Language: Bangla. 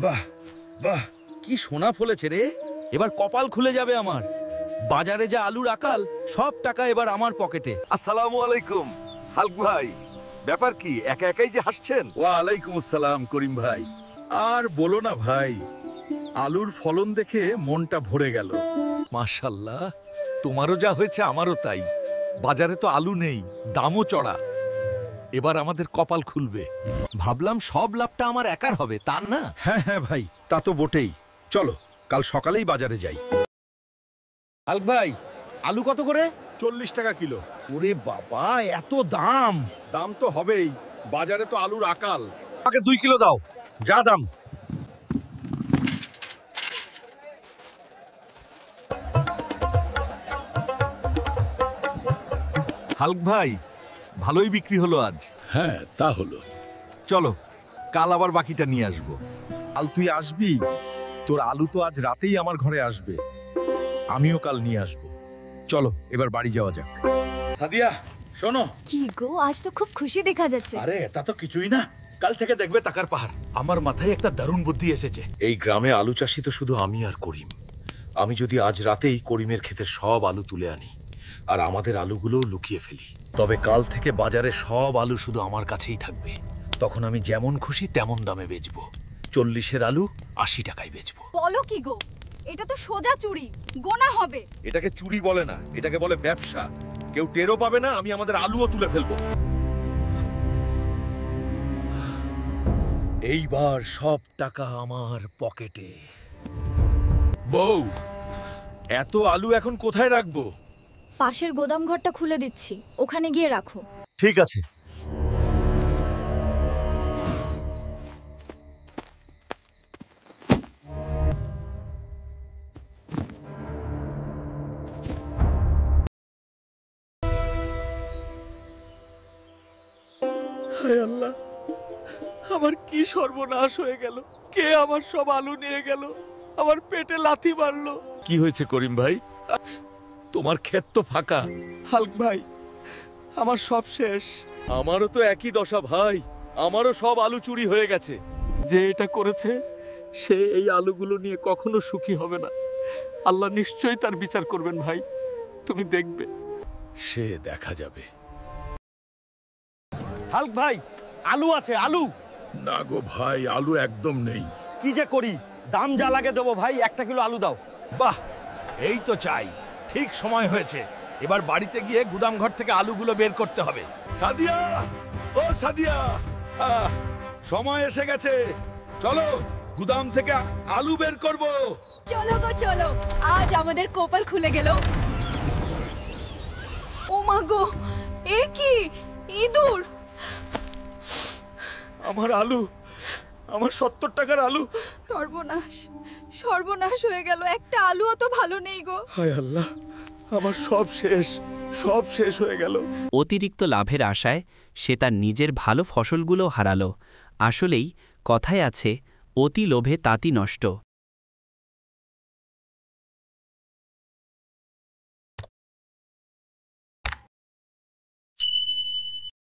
বাহ বাহ, কি সোনা ফলেছে রে। এবার কপাল খুলে যাবে আমার। বাজারে যা আলুর আকাল, সব টাকা এবার আমার পকেটে। আসসালামু আলাইকুম হালক ভাই, ব্যাপার কি একা একাই যে হাসছেন? ওয়ালাইকুম আসসালাম করিম ভাই। আর বলো না ভাই, আলুর ফলন দেখে মনটা ভরে গেল। মাশাআল্লাহ, তোমারও যা হয়েছে আমারও তাই। বাজারে তো আলু নেই, দামও চড়া। এবার আমাদের কপাল খুলবে। ভাবলাম সব লাভটা আমার একার হবে, তার না। হ্যাঁ হ্যাঁ ভাই, তা তো বটেই। চলো কাল সকালেই বাজারে যাই। হালক ভাই, আলু কত করে? 40 টাকা কিলো। ওরে বাবা, এত দাম! দাম তো হবেই, বাজারে তো আলুর আকাল। আমাকে 2 কিলো দাও, যা দাম। হালক ভাই, ভালোই বিক্রি হলো আজ। হ্যাঁ, তা হলো। চলো কাল আবার বাকিটা নিয়ে আসবো। কাল তুই আসবি? তোর আলু তো আজ রাতেই আমার ঘরে আসবে। আমিও কাল নিয়ে আসব। চলো এবার বাড়ি যাওয়া যাক। সাদিয়া, শোনো। কি গো, আজ তো খুব খুশি দেখা যাচ্ছে। আরে তা তো কিছুই না, কাল থেকে দেখবে টাকার পাহাড়। আমার মাথায় একটা দারুণ বুদ্ধি এসেছে। এই গ্রামে আলু চাষি তো শুধু আমি আর করিম। আমি যদি আজ রাতেই করিমের ক্ষেতের সব আলু তুলে আনি আর আমাদের আলুগুলোও লুকিয়ে ফেলি, তবে কাল থেকে বাজারে সব আলু শুধু আমার কাছেই থাকবে। তখন আমি যেমন খুশি তেমন দামে বেচবো। 40-এর আলু 80 টাকায় বেচবো। বলো কি গো, এটা তো সোজা চুরি, গোনা হবে। এটাকে চুরি বলে না, এটাকে বলে ব্যবসা। কেউ টেরও পাবে না, আমি আমাদের আলুও তুলে ফেলবো। এইবার সব টাকা আমার পকেটে। বউ, এত আলু এখন কোথায় রাখবো? পাশের গোদাম ঘরটা খুলে দিচ্ছি, ওখানে গিয়ে রাখো। ঠিক আছে। হায় আল্লাহ, আমার কি সর্বনাশ হয়ে গেল। কে আমার সব আলু নিয়ে গেল, আমার পেটে লাথি মারলো। কি হয়েছে করিম ভাই? তোমার ক্ষেত তো ফাঁকা। হালক ভাই, আমার সব শেষ। আমারও তো একই দশা ভাই, আমারও সব আলু চুরি হয়ে গেছে। যে এটা করেছে সে এই আলুগুলো নিয়ে কখনো সুখী হবে না। আল্লাহ নিশ্চয়ই তার বিচার করবেন ভাই, তুমি দেখবে। সে দেখা যাবে। হালক ভাই, আলু আছে, আলু। না গো ভাই, আলু একদম নেই। কি যে করি, দাম যা লাগে দেবো ভাই, 1 কিলো আলু দাও। বাহ, এই তো চাই। ঠিক সময় হয়েছে। এবার বাড়িতে গিয়ে গুদাম ঘর থেকে আলুগুলো বের করতে হবে। সাদিয়া, ও সাদিয়া, সময় এসে গেছে। চলো গুদাম থেকে আলু বের করব। চলো গো চলো, আজ আমাদের কপাল খুলে গেল। ও মা গো, এ কি ইঁদুর! আমার আলু, আমার 70 টাকার আলু। সর্বনাশ, সর্বনাশ হয়ে গেল। একটা আলুও তো ভালো নেই গো। হায় আল্লাহ, আমার সব শেষ, সব শেষ হয়ে গেল। অতিরিক্ত লাভের আশায় সে তার নিজের ভালো ফসলগুলো হারালো। আসলেই কথায় আছে, অতি লোভে তাঁতি নষ্ট।